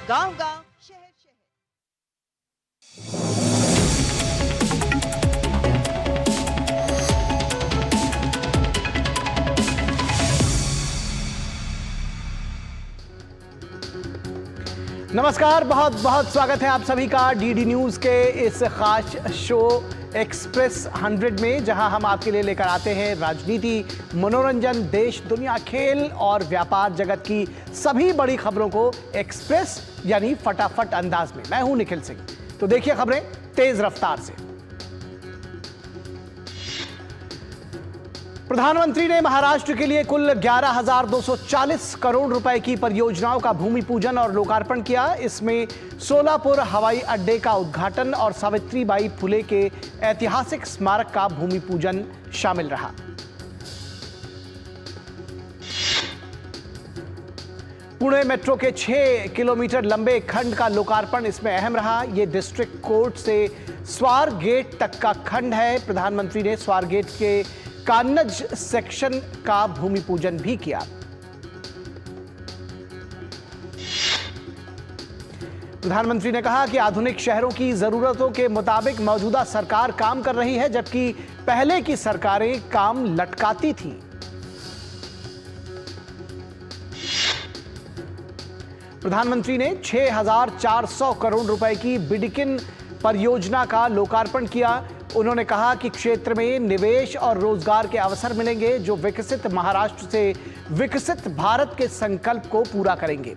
गांव-गांव, शहर-शहर। नमस्कार, बहुत बहुत स्वागत है आप सभी का डीडी न्यूज के इस खास शो एक्सप्रेस 100 में, जहां हम आपके लिए लेकर आते हैं राजनीति, मनोरंजन, देश दुनिया, खेल और व्यापार जगत की सभी बड़ी खबरों को एक्सप्रेस यानी फटाफट अंदाज में। मैं हूं निखिल सिंह। तो देखिए खबरें तेज रफ्तार से। प्रधानमंत्री ने महाराष्ट्र के लिए कुल 11,240 करोड़ रुपए की परियोजनाओं का भूमि पूजन और लोकार्पण किया। इसमें सोलापुर हवाई अड्डे का उद्घाटन और सावित्रीबाई फुले के ऐतिहासिक स्मारक का भूमि पूजन शामिल रहा। पुणे मेट्रो के 6 किलोमीटर लंबे खंड का लोकार्पण इसमें अहम रहा। यह डिस्ट्रिक्ट कोर्ट से स्वार गेट तक का खंड है। प्रधानमंत्री ने स्वार गेट के कान्नज सेक्शन का भूमि पूजन भी किया। प्रधानमंत्री ने कहा कि आधुनिक शहरों की जरूरतों के मुताबिक मौजूदा सरकार काम कर रही है, जबकि पहले की सरकारें काम लटकाती थीं। प्रधानमंत्री ने 6,400 करोड़ रुपए की बिडिकिन परियोजना का लोकार्पण किया। उन्होंने कहा कि क्षेत्र में निवेश और रोजगार के अवसर मिलेंगे, जो विकसित महाराष्ट्र से विकसित भारत के संकल्प को पूरा करेंगे।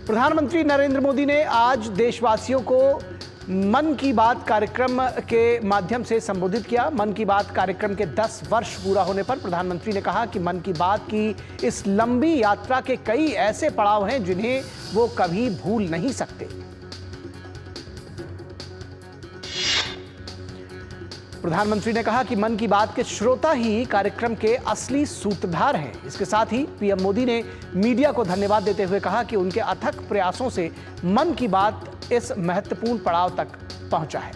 प्रधानमंत्री नरेंद्र मोदी ने आज देशवासियों को मन की बात कार्यक्रम के माध्यम से संबोधित किया। मन की बात कार्यक्रम के 10 वर्ष पूरा होने पर प्रधानमंत्री ने कहा कि मन की बात की इस लंबी यात्रा के कई ऐसे पड़ाव हैं जिन्हें वो कभी भूल नहीं सकते। प्रधानमंत्री ने कहा कि मन की बात के श्रोता ही कार्यक्रम के असली सूत्रधार हैं। इसके साथ ही पीएम मोदी ने मीडिया को धन्यवाद देते हुए कहा कि उनके अथक प्रयासों से मन की बात इस महत्वपूर्ण पड़ाव तक पहुंचा है।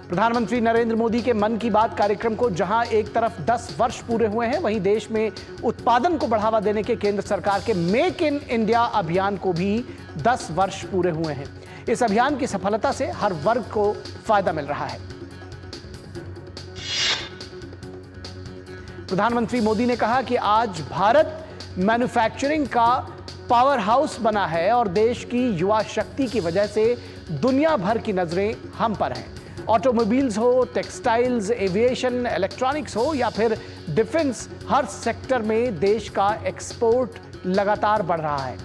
प्रधानमंत्री नरेंद्र मोदी के मन की बात कार्यक्रम को जहां एक तरफ 10 वर्ष पूरे हुए हैं, वहीं देश में उत्पादन को बढ़ावा देने के केंद्र सरकार के मेक इन इंडिया अभियान को भी 10 वर्ष पूरे हुए हैं। इस अभियान की सफलता से हर वर्ग को फायदा मिल रहा है। प्रधानमंत्री मोदी ने कहा कि आज भारत मैन्युफैक्चरिंग का पावर हाउस बना है और देश की युवा शक्ति की वजह से दुनिया भर की नजरें हम पर हैं। ऑटोमोबाइल्स हो, टेक्सटाइल्स, एविएशन, इलेक्ट्रॉनिक्स हो या फिर डिफेंस, हर सेक्टर में देश का एक्सपोर्ट लगातार बढ़ रहा है।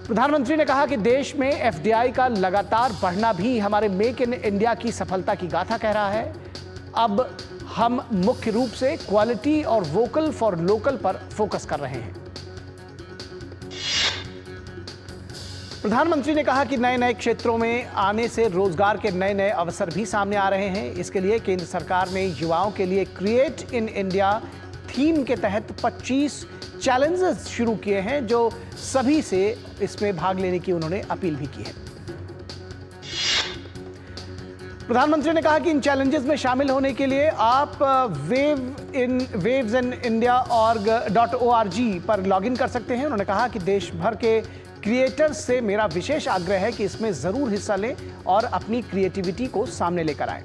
प्रधानमंत्री ने कहा कि देश में एफडीआई का लगातार बढ़ना भी हमारे मेक इन इंडिया की सफलता की गाथा कह रहा है। अब हम मुख्य रूप से क्वालिटी और वोकल फॉर लोकल पर फोकस कर रहे हैं। प्रधानमंत्री ने कहा कि नए नए क्षेत्रों में आने से रोजगार के नए नए अवसर भी सामने आ रहे हैं। इसके लिए केंद्र सरकार ने युवाओं के लिए क्रिएट इन इंडिया थीम के तहत 25 चैलेंजेस शुरू किए हैं, जो सभी से इसमें भाग लेने की उन्होंने अपील भी की है। प्रधानमंत्री ने कहा कि इन चैलेंजेस में शामिल होने के लिए आप wavesinIndia.org पर लॉगिन कर सकते हैं। उन्होंने कहा कि देश भर के क्रिएटर्स से मेरा विशेष आग्रह है कि इसमें जरूर हिस्सा लें और अपनी क्रिएटिविटी को सामने लेकर आएं।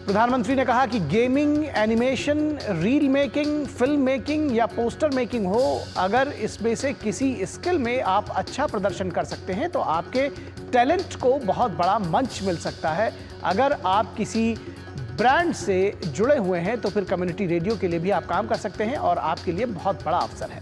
प्रधानमंत्री ने कहा कि gaming, animation, reel making, film making या पोस्टर मेकिंग हो, अगर इसमें से किसी स्किल में आप अच्छा प्रदर्शन कर सकते हैं तो आपके टैलेंट को बहुत बड़ा मंच मिल सकता है। अगर आप किसी ब्रांड से जुड़े हुए हैं तो फिर कम्युनिटी रेडियो के लिए भी आप काम कर सकते हैं और आपके लिए बहुत बड़ा अवसर है।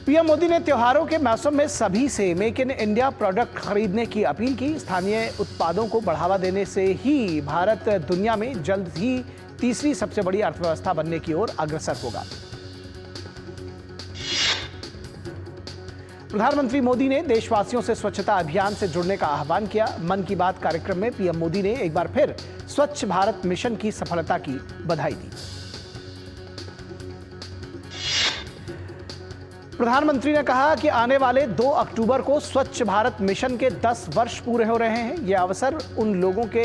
पीएम मोदी ने त्योहारों के मौसम में सभी से मेक इन इंडिया प्रोडक्ट खरीदने की अपील की। स्थानीय उत्पादों को बढ़ावा देने से ही भारत दुनिया में जल्द ही तीसरी सबसे बड़ी अर्थव्यवस्था बनने की ओर अग्रसर होगा। प्रधानमंत्री मोदी ने देशवासियों से स्वच्छता अभियान से जुड़ने का आह्वान किया। मन की बात कार्यक्रम में पीएम मोदी ने एक बार फिर स्वच्छ भारत मिशन की सफलता की बधाई दी। प्रधानमंत्री ने कहा कि आने वाले 2 अक्टूबर को स्वच्छ भारत मिशन के 10 वर्ष पूरे हो रहे हैं। यह अवसर उन लोगों के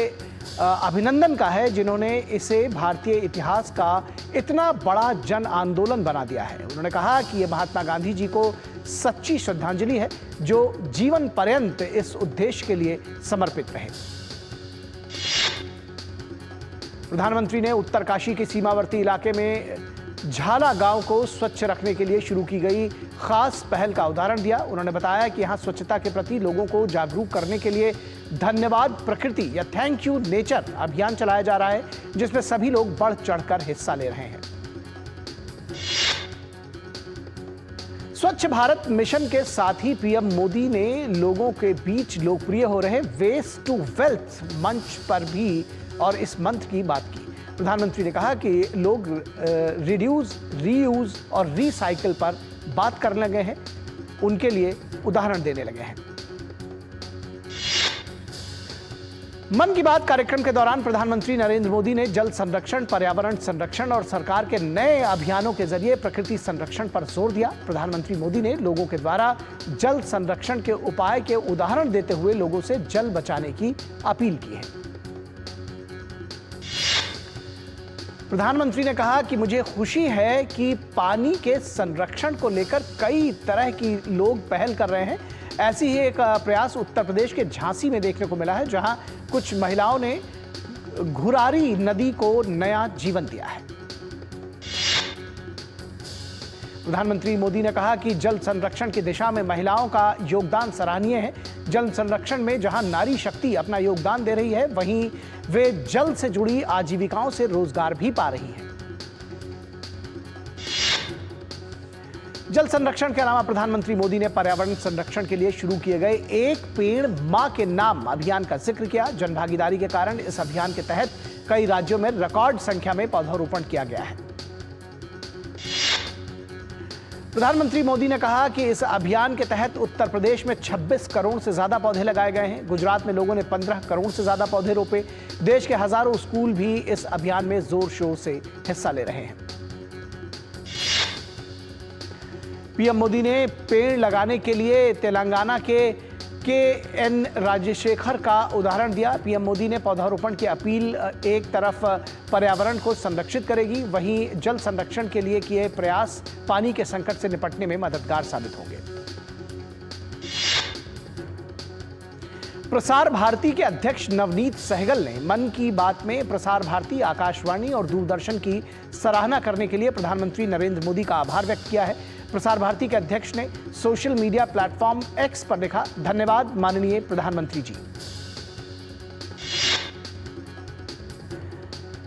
अभिनंदन का है जिन्होंने इसे भारतीय इतिहास का इतना बड़ा जन आंदोलन बना दिया है। उन्होंने कहा कि यह महात्मा गांधी जी को सच्ची श्रद्धांजलि है जो जीवन पर्यंत इस उद्देश्य के लिए समर्पित रहे। प्रधानमंत्री ने उत्तरकाशी के सीमावर्ती इलाके में झाला गांव को स्वच्छ रखने के लिए शुरू की गई खास पहल का उदाहरण दिया। उन्होंने बताया कि यहां स्वच्छता के प्रति लोगों को जागरूक करने के लिए धन्यवाद प्रकृति या थैंक यू नेचर अभियान चलाया जा रहा है, जिसमें सभी लोग बढ़ चढ़कर हिस्सा ले रहे हैं। स्वच्छ भारत मिशन के साथ ही पीएम मोदी ने लोगों के बीच लोकप्रिय हो रहे वेस्ट टू वेल्थ मंच पर भी और इस मंत्र की बात की। प्रधानमंत्री ने कहा कि लोग रिड्यूस, रीयूज और रिसाइकिल पर बात करने लगे हैं, उनके लिए उदाहरण देने लगे हैं। मन की बात कार्यक्रम के दौरान प्रधानमंत्री नरेंद्र मोदी ने जल संरक्षण, पर्यावरण संरक्षण और सरकार के नए अभियानों के जरिए प्रकृति संरक्षण पर जोर दिया। प्रधानमंत्री मोदी ने लोगों के द्वारा जल संरक्षण के उपाय के उदाहरण देते हुए लोगों से जल बचाने की अपील की है। प्रधानमंत्री ने कहा कि मुझे खुशी है कि पानी के संरक्षण को लेकर कई तरह की लोग पहल कर रहे हैं। ऐसी ही एक प्रयास उत्तर प्रदेश के झांसी में देखने को मिला है, जहां कुछ महिलाओं ने घुरारी नदी को नया जीवन दिया है। प्रधानमंत्री मोदी ने कहा कि जल संरक्षण की दिशा में महिलाओं का योगदान सराहनीय है। जल संरक्षण में जहां नारी शक्ति अपना योगदान दे रही है, वहीं वे जल से जुड़ी आजीविकाओं से रोजगार भी पा रही हैं। जल संरक्षण के अलावा प्रधानमंत्री मोदी ने पर्यावरण संरक्षण के लिए शुरू किए गए एक पेड़ मां के नाम अभियान का जिक्र किया। जनभागीदारी के कारण इस अभियान के तहत कई राज्यों में रिकॉर्ड संख्या में पौधारोपण किया गया है। प्रधानमंत्री मोदी ने कहा कि इस अभियान के तहत उत्तर प्रदेश में 26 करोड़ से ज्यादा पौधे लगाए गए हैं। गुजरात में लोगों ने 15 करोड़ से ज्यादा पौधे रोपे। देश के हजारों स्कूल भी इस अभियान में जोर शोर से हिस्सा ले रहे हैं। पीएम मोदी ने पेड़ लगाने के लिए तेलंगाना के एन राजशेखर का उदाहरण दिया। पीएम मोदी ने पौधारोपण की अपील एक तरफ पर्यावरण को संरक्षित करेगी, वहीं जल संरक्षण के लिए किए प्रयास पानी के संकट से निपटने में मददगार साबित होंगे। प्रसार भारती के अध्यक्ष नवनीत सहगल ने मन की बात में प्रसार भारती, आकाशवाणी और दूरदर्शन की सराहना करने के लिए प्रधानमंत्री नरेंद्र मोदी का आभार व्यक्त किया है। प्रसार भारती के अध्यक्ष ने सोशल मीडिया प्लेटफॉर्म एक्स पर लिखा, धन्यवाद माननीय प्रधानमंत्री जी।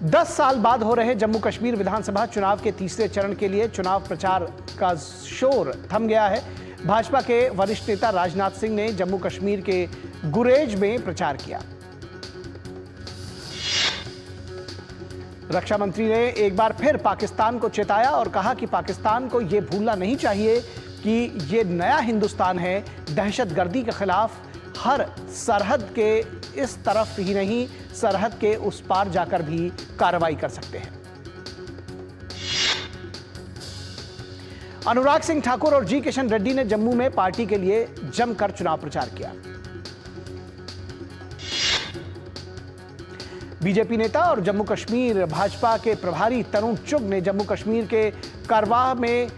10 साल बाद हो रहे जम्मू कश्मीर विधानसभा चुनाव के तीसरे चरण के लिए चुनाव प्रचार का शोर थम गया है। भाजपा के वरिष्ठ नेता राजनाथ सिंह ने जम्मू कश्मीर के गुरेज में प्रचार किया। रक्षा मंत्री ने एक बार फिर पाकिस्तान को चेताया और कहा कि पाकिस्तान को यह भूलना नहीं चाहिए कि ये नया हिंदुस्तान है। दहशतगर्दी के खिलाफ हर सरहद के इस तरफ ही नहीं, सरहद के उस पार जाकर भी कार्रवाई कर सकते हैं। अनुराग सिंह ठाकुर और जी किशन रेड्डी ने जम्मू में पार्टी के लिए जमकर चुनाव प्रचार किया। बीजेपी नेता और जम्मू कश्मीर भाजपा के प्रभारी तरुण चुग ने जम्मू कश्मीर के करवाह में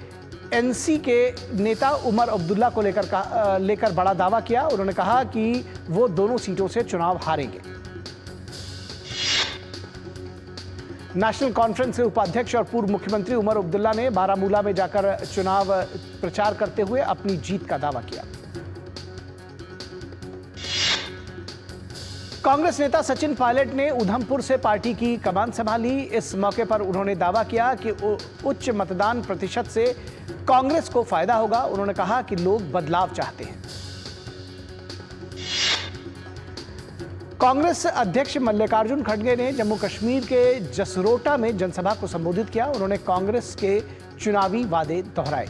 एनसी के नेता उमर अब्दुल्ला को लेकर बड़ा दावा किया। उन्होंने कहा कि वो दोनों सीटों से चुनाव हारेंगे। नेशनल कॉन्फ्रेंस के उपाध्यक्ष और पूर्व मुख्यमंत्री उमर अब्दुल्ला ने बारामूला में जाकर चुनाव प्रचार करते हुए अपनी जीत का दावा किया। कांग्रेस नेता सचिन पायलट ने उधमपुर से पार्टी की कमान संभाली। इस मौके पर उन्होंने दावा किया कि उच्च मतदान प्रतिशत से कांग्रेस को फायदा होगा। उन्होंने कहा कि लोग बदलाव चाहते हैं। कांग्रेस अध्यक्ष मल्लिकार्जुन खड़गे ने जम्मू कश्मीर के जसरोटा में जनसभा को संबोधित किया। उन्होंने कांग्रेस के चुनावी वादे दोहराए।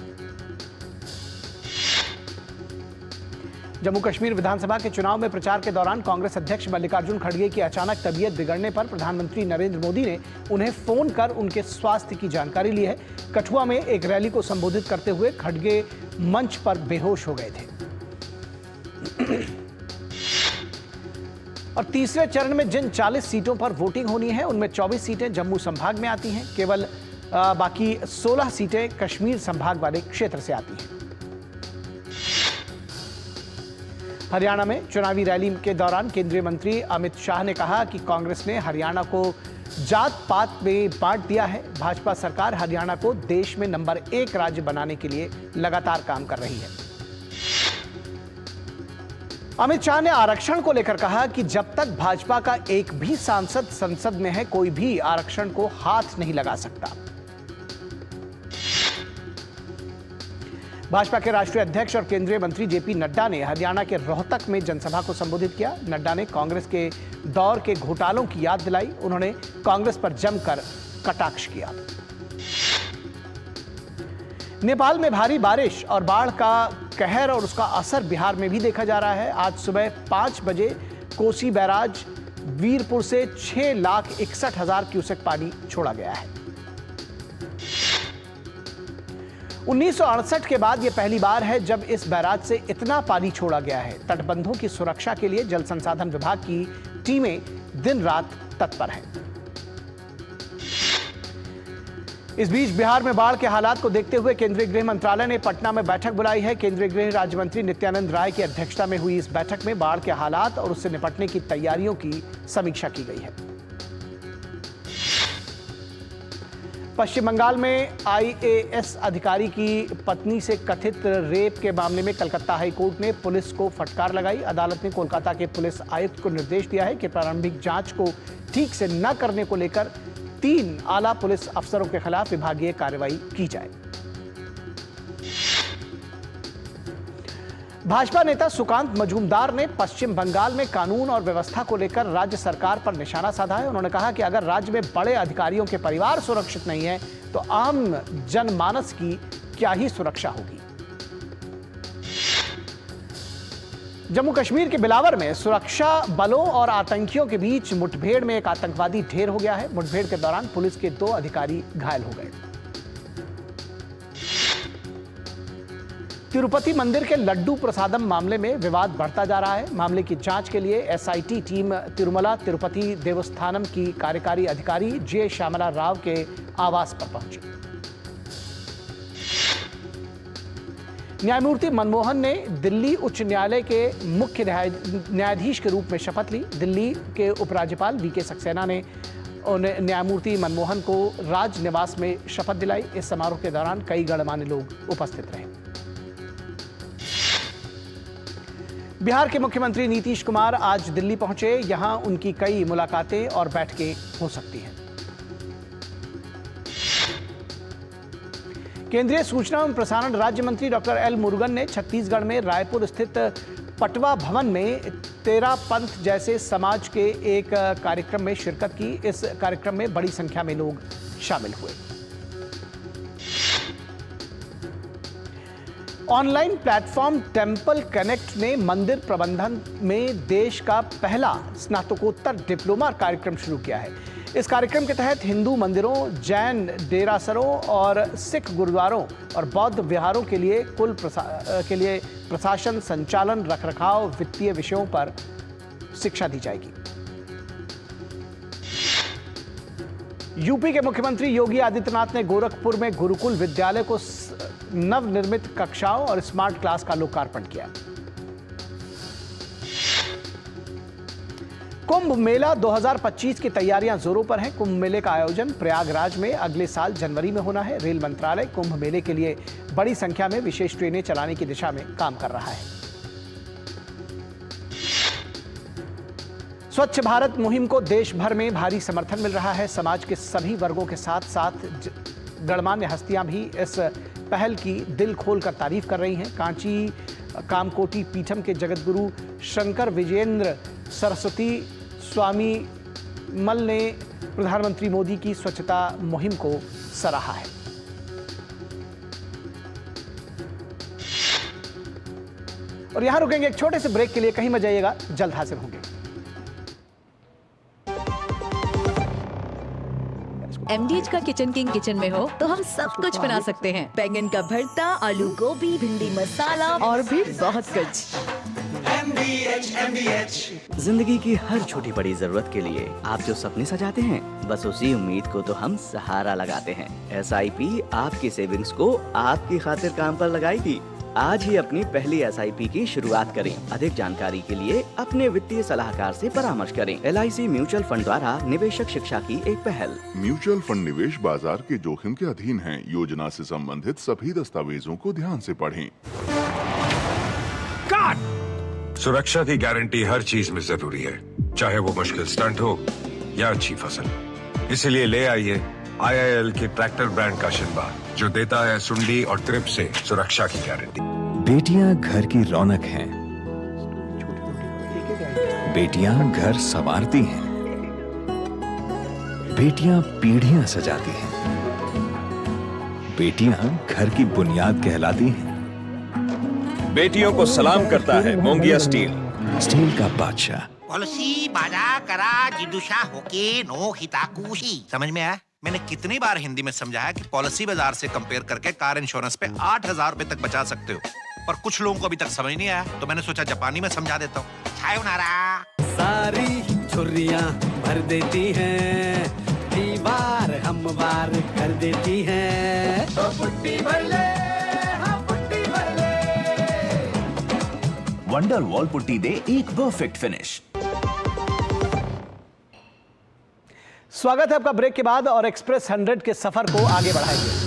जम्मू कश्मीर विधानसभा के चुनाव में प्रचार के दौरान कांग्रेस अध्यक्ष मल्लिकार्जुन खड़गे की अचानक तबीयत बिगड़ने पर प्रधानमंत्री नरेंद्र मोदी ने उन्हें फोन कर उनके स्वास्थ्य की जानकारी ली है। कठुआ में एक रैली को संबोधित करते हुए खड़गे मंच पर बेहोश हो गए थे। और तीसरे चरण में जिन 40 सीटों पर वोटिंग होनी है उनमें 24 सीटें जम्मू संभाग में आती हैं, केवल बाकी 16 सीटें कश्मीर संभाग वाले क्षेत्र से आती हैं। हरियाणा में चुनावी रैली के दौरान केंद्रीय मंत्री अमित शाह ने कहा कि कांग्रेस ने हरियाणा को जात पात में बांट दिया है। भाजपा सरकार हरियाणा को देश में नंबर 1 राज्य बनाने के लिए लगातार काम कर रही है। अमित शाह ने आरक्षण को लेकर कहा कि जब तक भाजपा का एक भी सांसद संसद में है, कोई भी आरक्षण को हाथ नहीं लगा सकता। भाजपा के राष्ट्रीय अध्यक्ष और केंद्रीय मंत्री जेपी नड्डा ने हरियाणा के रोहतक में जनसभा को संबोधित किया। नड्डा ने कांग्रेस के दौर के घोटालों की याद दिलाई। उन्होंने कांग्रेस पर जमकर कटाक्ष किया। नेपाल में भारी बारिश और बाढ़ का कहर और उसका असर बिहार में भी देखा जा रहा है। आज सुबह 5 बजे कोसी बैराज वीरपुर से 6,61,000 क्यूसेक पानी छोड़ा गया है। 1968 के बाद यह पहली बार है जब इस बैराज से इतना पानी छोड़ा गया है। तटबंधों की सुरक्षा के लिए जल संसाधन विभाग की टीमें दिन रात तत्पर हैं। इस बीच बिहार में बाढ़ के हालात को देखते हुए केंद्रीय गृह मंत्रालय ने पटना में बैठक बुलाई है। केंद्रीय गृह राज्य मंत्री नित्यानंद राय की अध्यक्षता में हुई इस बैठक में बाढ़ के हालात और उससे निपटने की तैयारियों की समीक्षा की गई है। पश्चिम बंगाल में आईएएस अधिकारी की पत्नी से कथित रेप के मामले में कलकत्ता हाई कोर्ट ने पुलिस को फटकार लगाई। अदालत ने कोलकाता के पुलिस आयुक्त को निर्देश दिया है कि प्रारंभिक जांच को ठीक से न करने को लेकर 3 आला पुलिस अफसरों के खिलाफ विभागीय कार्रवाई की जाए। भाजपा नेता सुकांत मजूमदार ने पश्चिम बंगाल में कानून और व्यवस्था को लेकर राज्य सरकार पर निशाना साधा है। उन्होंने कहा कि अगर राज्य में बड़े अधिकारियों के परिवार सुरक्षित नहीं है तो आम जनमानस की क्या ही सुरक्षा होगी। जम्मू कश्मीर के बिलावर में सुरक्षा बलों और आतंकियों के बीच मुठभेड़ में एक आतंकवादी ढेर हो गया है। मुठभेड़ के दौरान पुलिस के 2 अधिकारी घायल हो गए। तिरुपति मंदिर के लड्डू प्रसादम मामले में विवाद बढ़ता जा रहा है। मामले की जांच के लिए एसआईटी टीम तिरुमला तिरुपति देवस्थानम की कार्यकारी अधिकारी जे श्यामला राव के आवास पर पहुंची। न्यायमूर्ति मनमोहन ने दिल्ली उच्च न्यायालय के मुख्य न्यायाधीश के रूप में शपथ ली। दिल्ली के उपराज्यपाल वीके सक्सेना ने न्यायमूर्ति मनमोहन को राजनिवास में शपथ दिलाई। इस समारोह के दौरान कई गणमान्य लोग उपस्थित रहे। बिहार के मुख्यमंत्री नीतीश कुमार आज दिल्ली पहुंचे। यहां उनकी कई मुलाकातें और बैठकें हो सकती हैं। केंद्रीय सूचना एवं प्रसारण राज्य मंत्री डॉक्टर एल मुरुगन ने छत्तीसगढ़ में रायपुर स्थित पटवा भवन में तेरा पंथ जैसे समाज के एक कार्यक्रम में शिरकत की। इस कार्यक्रम में बड़ी संख्या में लोग शामिल हुए। ऑनलाइन प्लेटफॉर्म टेम्पल कनेक्ट ने मंदिर प्रबंधन में देश का पहला स्नातकोत्तर डिप्लोमा कार्यक्रम शुरू किया है। इस कार्यक्रम के तहत हिंदू मंदिरों, जैन डेरासरों और सिख गुरुद्वारों और बौद्ध विहारों के लिए प्रशासन, संचालन, रखरखाव, वित्तीय विषयों पर शिक्षा दी जाएगी। यूपी के मुख्यमंत्री योगी आदित्यनाथ ने गोरखपुर में गुरुकुल विद्यालय को नवनिर्मित कक्षाओं और स्मार्ट क्लास का लोकार्पण किया। कुंभ मेला 2025 की तैयारियां जोरों पर हैं। कुंभ मेले का आयोजन प्रयागराज में अगले साल जनवरी में होना है। रेल मंत्रालय कुंभ मेले के लिए बड़ी संख्या में विशेष ट्रेनें चलाने की दिशा में काम कर रहा है। स्वच्छ भारत मुहिम को देश भर में भारी समर्थन मिल रहा है। समाज के सभी वर्गों के साथ साथ गणमान्य हस्तियां भी इस पहल की दिल खोलकर तारीफ कर रही हैं। कांची कामकोटी पीठम के जगतगुरु शंकर विजयेंद्र सरस्वती स्वामी मल ने प्रधानमंत्री मोदी की स्वच्छता मुहिम को सराहा है। और यहां रुकेंगे एक छोटे से ब्रेक के लिए, कहीं मत जाइएगा, जल्द हाजिर होंगे। MDH का किचन किंग किचन में हो तो हम सब कुछ बना सकते हैं। बैंगन का भरता, आलू गोभी, भिंडी मसाला और भी बहुत कुछ। MDH। जिंदगी की हर छोटी बड़ी जरूरत के लिए आप जो सपने सजाते हैं, बस उसी उम्मीद को तो हम सहारा लगाते हैं। SIP आपकी सेविंग्स को आपकी खातिर काम पर लगाएगी। आज ही अपनी पहली SIP की शुरुआत करें। अधिक जानकारी के लिए अपने वित्तीय सलाहकार से परामर्श करें। LIC म्यूचुअल फंड द्वारा निवेशक शिक्षा की एक पहल। म्यूचुअल फंड निवेश बाजार के जोखिम के अधीन हैं। योजना से संबंधित सभी दस्तावेजों को ध्यान से पढ़ें। सुरक्षा की गारंटी हर चीज में जरूरी है, चाहे वो मुश्किल स्टंट हो या अच्छी फसल। इसीलिए ले आइए IIL के ट्रैक्टर ब्रांड का शिनबा, जो देता है सुंडी और ट्रिप से सुरक्षा की गारंटी। बेटियां घर की रौनक हैं। बेटियां घर संवारती हैं। बेटियां पीढ़ियां सजाती हैं। बेटियां घर की बुनियाद कहलाती हैं। बेटियों को सलाम करता है मोंगिया स्टील, स्टील का बादशाह। पॉलिसी बाजा करा जिदुशा होके नो हिताकुशी। समझ में आया? मैंने कितनी बार हिंदी में समझाया कि पॉलिसी बाजार से कंपेयर करके कार इंश्योरेंस पे 8,000 रुपए तक बचा सकते हो, पर कुछ लोगों को अभी तक समझ नहीं आया, तो मैंने सोचा जापानी में समझा देता हूँ। सायोनारा। सारी छुर्रियां भर देती हैं, दीवार हमवार कर देती हैं। तो पुट्टी भर ले, हाँ पुट्टी भर ले। वंडर वॉल पुट्टी दे एक परफेक्ट फिनिश। स्वागत है आपका ब्रेक के बाद और एक्सप्रेस 100 के सफर को आगे बढ़ाएंगे।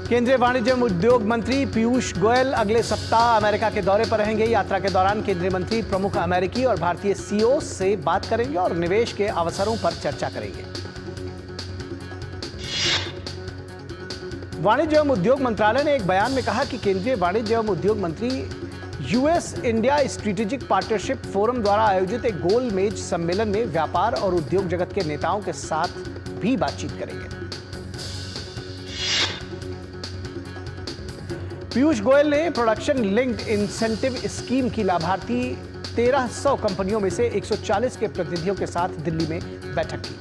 केंद्रीय वाणिज्य एवं उद्योग मंत्री पीयूष गोयल अगले सप्ताह अमेरिका के दौरे पर रहेंगे। यात्रा के दौरान केंद्रीय मंत्री प्रमुख अमेरिकी और भारतीय CEO से बात करेंगे और निवेश के अवसरों पर चर्चा करेंगे। वाणिज्य एवं उद्योग मंत्रालय ने एक बयान में कहा कि केंद्रीय वाणिज्य एवं उद्योग मंत्री US India strategic partnership forum द्वारा आयोजित एक गोल मेज सम्मेलन में व्यापार और उद्योग जगत के नेताओं के साथ भी बातचीत करेंगे। पीयूष गोयल ने प्रोडक्शन लिंक्ड इंसेंटिव स्कीम की लाभार्थी 1300 कंपनियों में से 140 के प्रतिनिधियों के साथ दिल्ली में बैठक की।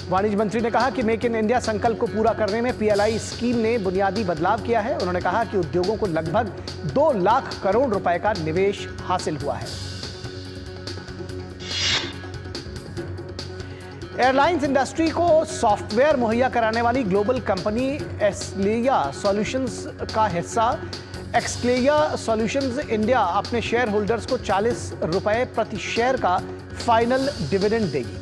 वाणिज्य मंत्री ने कहा कि मेक इन इंडिया संकल्प को पूरा करने में PLI स्कीम ने बुनियादी बदलाव किया है। उन्होंने कहा कि उद्योगों को लगभग 2 लाख करोड़ रुपए का निवेश हासिल हुआ है। एयरलाइंस इंडस्ट्री को सॉफ्टवेयर मुहैया कराने वाली ग्लोबल कंपनी एक्सक्लेया सॉल्यूशंस का हिस्सा एक्सक्लेया सॉल्यूशंस इंडिया अपने शेयर होल्डर्स को 40 रुपए प्रति शेयर का फाइनल डिविडेंड देगी।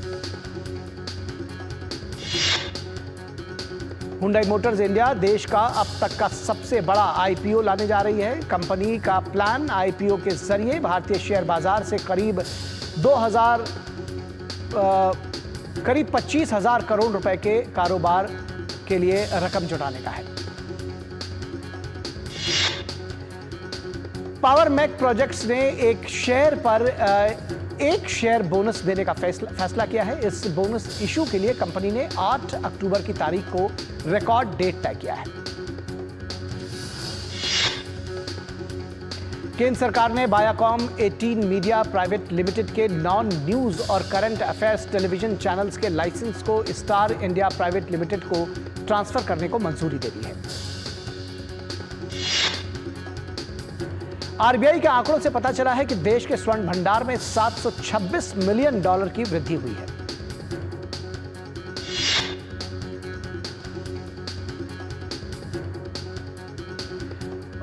हुंडई मोटर्स इंडिया देश का अब तक का सबसे बड़ा IPO लाने जा रही है। कंपनी का प्लान IPO के जरिए भारतीय शेयर बाजार से करीब 25,000 करोड़ रुपए के कारोबार के लिए रकम जुटाने का है। पावर मैक प्रोजेक्ट्स ने एक शेयर पर एक शेयर बोनस देने का फैसला किया है। इस बोनस इशू के लिए कंपनी ने 8 अक्टूबर की तारीख को रिकॉर्ड डेट तय किया है। केंद्र सरकार ने वायाकॉम 18 मीडिया प्राइवेट लिमिटेड के नॉन न्यूज और करंट अफेयर्स टेलीविजन चैनल्स के लाइसेंस को स्टार इंडिया प्राइवेट लिमिटेड को ट्रांसफर करने को मंजूरी दे दी है। RBI के आंकड़ों से पता चला है कि देश के स्वर्ण भंडार में $726 मिलियन की वृद्धि हुई है।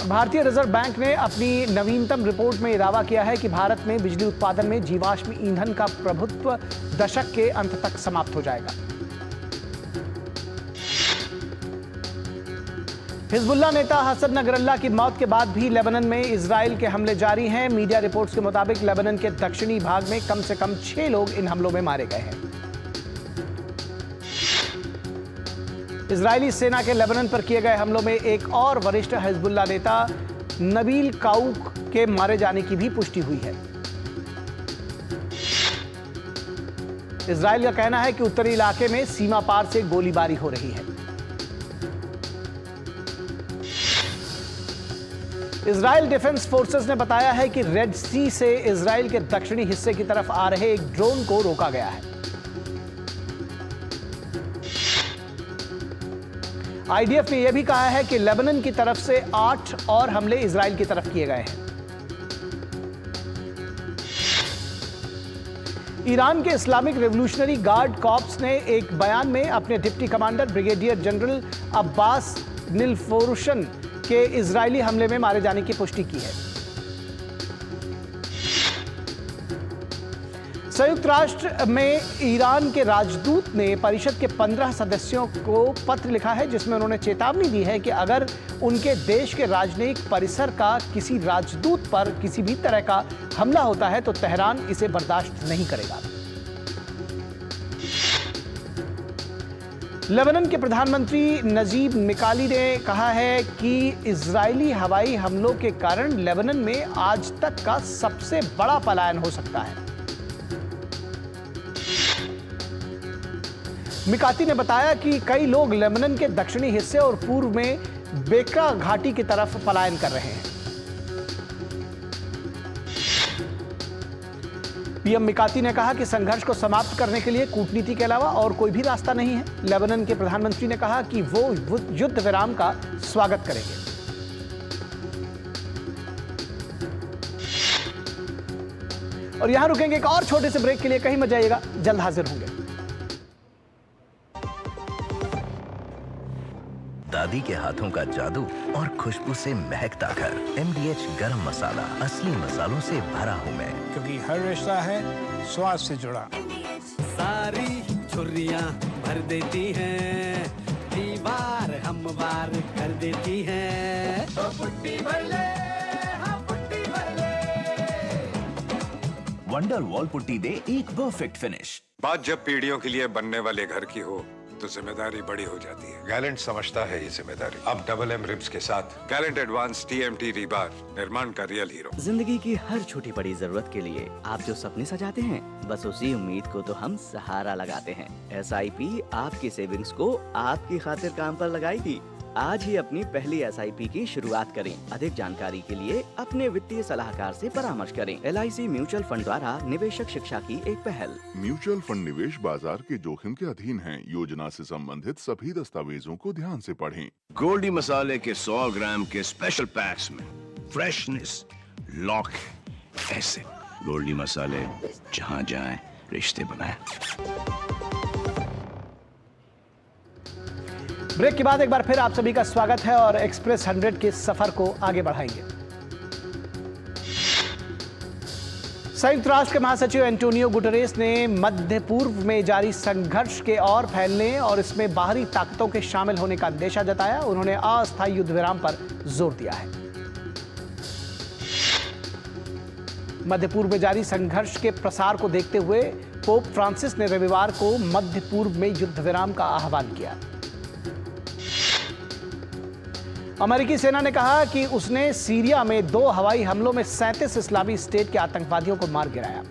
भारतीय रिजर्व बैंक ने अपनी नवीनतम रिपोर्ट में दावा किया है कि भारत में बिजली उत्पादन में जीवाश्म ईंधन का प्रभुत्व दशक के अंत तक समाप्त हो जाएगा। हिजबुल्लाह नेता हसन नसरल्लाह की मौत के बाद भी लेबनान में इजराइल के हमले जारी हैं। मीडिया रिपोर्ट्स के मुताबिक लेबनान के दक्षिणी भाग में कम से कम 6 लोग इन हमलों में मारे गए हैं। इजरायली सेना के लेबनान पर किए गए हमलों में एक और वरिष्ठ हिजबुल्लाह नेता नबील काउक के मारे जाने की भी पुष्टि हुई है। इजराइल का कहना है कि उत्तरी इलाके में सीमा पार से गोलीबारी हो रही है। इजराइल डिफेंस फोर्सेस ने बताया है कि रेड सी से इजराइल के दक्षिणी हिस्से की तरफ आ रहे एक ड्रोन को रोका गया है। आईडीएफ ने यह भी कहा है कि लेबनान की तरफ से 8 और हमले इजराइल की तरफ किए गए हैं। ईरान के इस्लामिक रेवोल्यूशनरी गार्ड कॉर्प्स ने एक बयान में अपने deputy commander brigadier general Abbas Nilforoushan के इजरायली हमले में मारे जाने की पुष्टि की है। संयुक्त राष्ट्र में ईरान के राजदूत ने परिषद के 15 सदस्यों को पत्र लिखा है, जिसमें उन्होंने चेतावनी दी है कि अगर उनके देश के राजनयिक परिसर का किसी राजदूत पर किसी भी तरह का हमला होता है तो तेहरान इसे बर्दाश्त नहीं करेगा। लेबनान के प्रधानमंत्री नजीब मिकाली ने कहा है कि इजरायली हवाई हमलों के कारण लेबनान में आज तक का सबसे बड़ा पलायन हो सकता है। मिकाती ने बताया कि कई लोग लेबनान के दक्षिणी हिस्से और पूर्व में बेका घाटी की तरफ पलायन कर रहे हैं। पीएम मिकाती ने कहा कि संघर्ष को समाप्त करने के लिए कूटनीति के अलावा और कोई भी रास्ता नहीं है। लेबनान के प्रधानमंत्री ने कहा कि वो युद्ध विराम का स्वागत करेंगे। और यहां रुकेंगे एक और छोटे से ब्रेक के लिए, कहीं मत जाइएगा, जल्द हाजिर होंगे। दादी के हाथों का जादू और खुशबू से महकता घर। MDH गरम मसाला, असली मसालों से भरा हूँ मैं, क्योंकि हर रिश्ता है स्वाद से जुड़ा। सारी छुर्रियाँ भर देती हैं, दीवार हमवार कर देती हैं। तो पुट्टी भर ले, हाँ पुट्टी भर ले। वंडर वॉल पुट्टी दे एक परफेक्ट फिनिश। बात जब पीढ़ियों के लिए बनने वाले घर की हो तो जिम्मेदारी बड़ी हो जाती है। गैलेंट समझता है ये जिम्मेदारी। अब डबल M रिब्स के साथ गैलेंट एडवांस TMT रीबार, निर्माण का रियल हीरो। जिंदगी की हर छोटी बड़ी जरूरत के लिए आप जो सपने सजाते हैं, बस उसी उम्मीद को तो हम सहारा लगाते हैं। SIP आपकी सेविंग्स को आपकी खातिर काम पर लगाएगी। आज ही अपनी पहली SIP की शुरुआत करें। अधिक जानकारी के लिए अपने वित्तीय सलाहकार से परामर्श करें। LIC म्यूचुअल फंड द्वारा निवेशक शिक्षा की एक पहल। म्यूचुअल फंड निवेश बाजार के जोखिम के अधीन है। योजना से संबंधित सभी दस्तावेजों को ध्यान से पढ़ें। गोल्डी मसाले के 100 ग्राम के स्पेशल पैक्स में फ्रेशनेस लॉक है। ऐसे गोल्डी मसाले जहां जाएं रिश्ते बनाएं। ब्रेक के बाद एक बार फिर आप सभी का स्वागत है और एक्सप्रेस 100 के सफर को आगे बढ़ाएंगे। संयुक्त राष्ट्र के महासचिव एंटोनियो गुटेरेस ने मध्य पूर्व में जारी संघर्ष के और फैलने और इसमें बाहरी ताकतों के शामिल होने का अंदेशा जताया। उन्होंने अस्थायी युद्ध विराम पर जोर दिया है। मध्य पूर्व में जारी संघर्ष के प्रसार को देखते हुए पोप फ्रांसिस ने रविवार को मध्य पूर्व में युद्ध विराम का आह्वान किया। अमेरिकी सेना ने कहा कि उसने सीरिया में 2 हवाई हमलों में 37 इस्लामी स्टेट के आतंकवादियों को मार गिराया।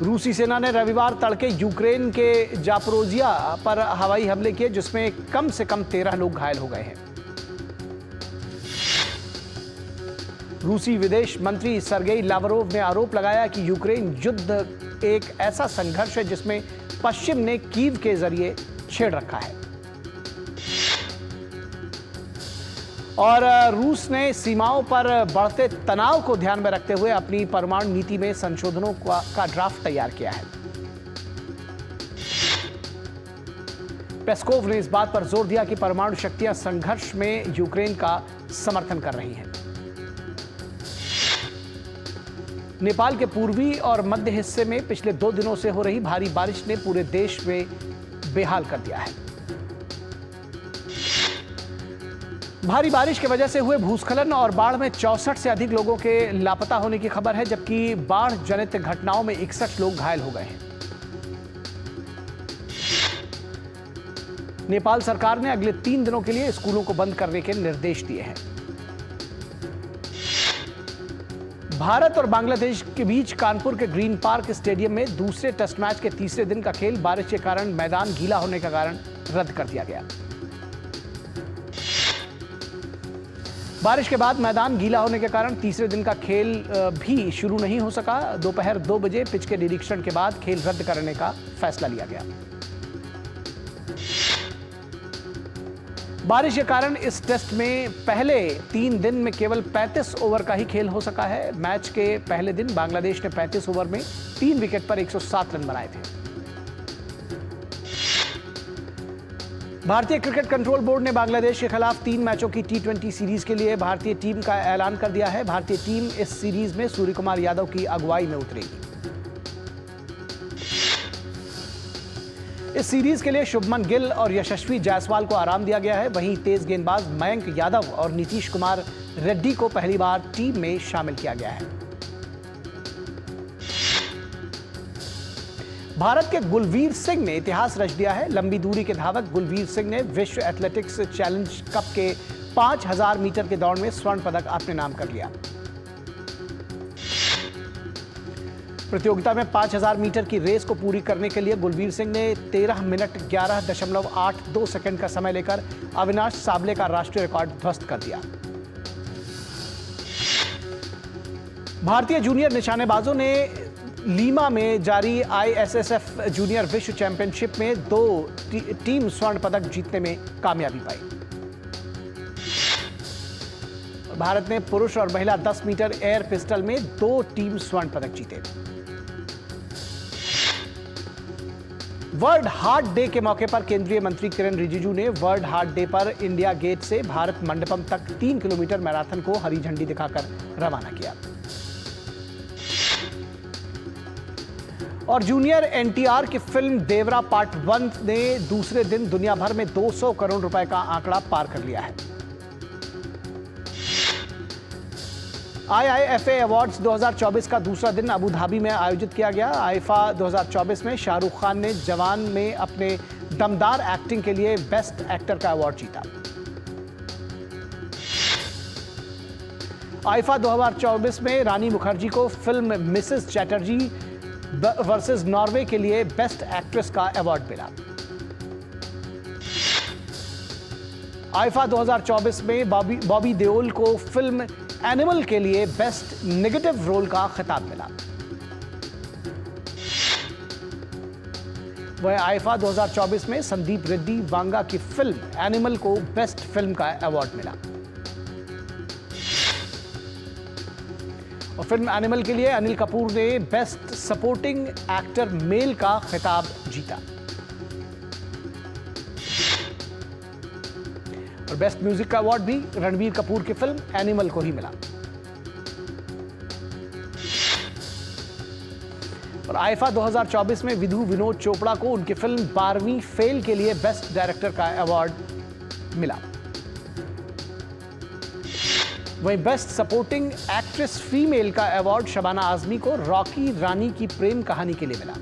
रूसी सेना ने रविवार तड़के यूक्रेन के जापोरोजिया पर हवाई हमले किए, जिसमें कम से कम 13 लोग घायल हो गए हैं। रूसी विदेश मंत्री सर्गेई लावरोव ने आरोप लगाया कि यूक्रेन युद्ध एक ऐसा संघर्ष है जिसमें पश्चिम ने कीव के जरिए छेड़ रखा है। और रूस ने सीमाओं पर बढ़ते तनाव को ध्यान में रखते हुए अपनी परमाणु नीति में संशोधनों का ड्राफ्ट तैयार किया है। पेस्कोव ने इस बात पर जोर दिया कि परमाणु शक्तियां संघर्ष में यूक्रेन का समर्थन कर रही हैं। नेपाल के पूर्वी और मध्य हिस्से में पिछले 2 दिनों से हो रही भारी बारिश ने पूरे देश में बेहाल कर दिया है। भारी बारिश की वजह से हुए भूस्खलन और बाढ़ में 64 से अधिक लोगों के लापता होने की खबर है, जबकि बाढ़ जनित घटनाओं में 61 लोग घायल हो गए हैं। नेपाल सरकार ने अगले 3 दिनों के लिए स्कूलों को बंद करने के निर्देश दिए हैं। भारत और बांग्लादेश के बीच कानपुर के ग्रीन पार्क स्टेडियम में दूसरे टेस्ट मैच के तीसरे दिन का खेल बारिश के कारण मैदान गीला होने के कारण रद्द कर दिया गया। बारिश के बाद मैदान गीला होने के कारण तीसरे दिन का खेल भी शुरू नहीं हो सका। दोपहर 2 बजे पिच के निरीक्षण के बाद खेल रद्द करने का फैसला लिया गया। बारिश के कारण इस टेस्ट में पहले 3 दिन में केवल 35 ओवर का ही खेल हो सका है। मैच के पहले दिन बांग्लादेश ने 35 ओवर में 3 विकेट पर 107 रन बनाए थे। भारतीय क्रिकेट कंट्रोल बोर्ड ने बांग्लादेश के खिलाफ 3 मैचों की T20 सीरीज के लिए भारतीय टीम का ऐलान कर दिया है। भारतीय टीम इस सीरीज में सूर्य कुमार यादव की अगुवाई में उतरेगी। इस सीरीज के लिए शुभमन गिल और यशस्वी जायसवाल को आराम दिया गया है। वहीं तेज गेंदबाज मयंक यादव और नीतीश कुमार रेड्डी को पहली बार टीम में शामिल किया गया है। भारत के गुलवीर सिंह ने इतिहास रच दिया है। लंबी दूरी के धावक गुलवीर सिंह ने विश्व एथलेटिक्स चैलेंज कप के 5000 मीटर के दौड़ में स्वर्ण पदक अपने नाम कर लिया। प्रतियोगिता में 5000 मीटर की रेस को पूरी करने के लिए गुलवीर सिंह ने 13 मिनट 11.82 सेकंड का समय लेकर अविनाश साबले का राष्ट्रीय रिकॉर्ड ध्वस्त कर दिया। भारतीय जूनियर निशानेबाजों ने लीमा में जारी ISSF जूनियर विश्व चैंपियनशिप में 2 टीम स्वर्ण पदक जीतने में कामयाबी पाई। भारत ने पुरुष और महिला 10 मीटर एयर पिस्टल में 2 टीम स्वर्ण पदक जीते। वर्ल्ड हार्ट डे के मौके पर केंद्रीय मंत्री किरण रिजिजू ने वर्ल्ड हार्ट डे पर इंडिया गेट से भारत मंडपम तक 3 किलोमीटर मैराथन को हरी झंडी दिखाकर रवाना किया। और जूनियर NTR की फिल्म देवरा पार्ट 1 ने दूसरे दिन दुनिया भर में 200 करोड़ रुपए का आंकड़ा पार कर लिया है। IIFA अवार्ड्स 2024 का दूसरा दिन अबू धाबी में आयोजित किया गया। आईफा 2024 में शाहरुख खान ने जवान में अपने दमदार एक्टिंग के लिए बेस्ट एक्टर का अवार्ड जीता। आईफा 2024 में रानी मुखर्जी को film Mrs Chatterjee versus Norway के लिए बेस्ट एक्ट्रेस का अवार्ड मिला। आईफा 2024 में बॉबी देओल को फिल्म एनिमल के लिए बेस्ट नेगेटिव रोल का खिताब मिला। वह आईफा 2024 में संदीप रेड्डी वांगा की फिल्म एनिमल को बेस्ट फिल्म का अवार्ड मिला। और फिल्म एनिमल के लिए अनिल कपूर ने बेस्ट सपोर्टिंग एक्टर मेल का खिताब जीता। और बेस्ट म्यूजिक का अवार्ड भी रणबीर कपूर की फिल्म एनिमल को ही मिला। और आईफा 2024 में विधु विनोद चोपड़ा को उनकी फिल्म 12वीं फेल के लिए बेस्ट डायरेक्टर का अवार्ड मिला। वहीं बेस्ट सपोर्टिंग एक्ट्रेस फीमेल का अवार्ड शबाना आजमी को रॉकी रानी की प्रेम कहानी के लिए मिला।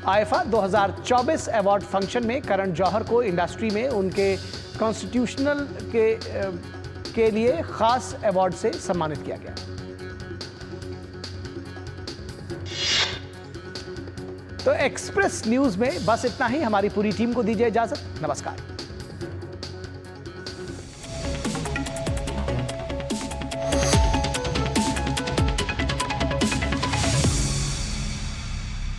आईफा 2024 अवार्ड फंक्शन में करण जौहर को इंडस्ट्री में उनके कॉन्स्टिट्यूशनल के लिए खास अवार्ड से सम्मानित किया गया। तो एक्सप्रेस न्यूज में बस इतना ही। हमारी पूरी टीम को दीजिए इजाजत। नमस्कार।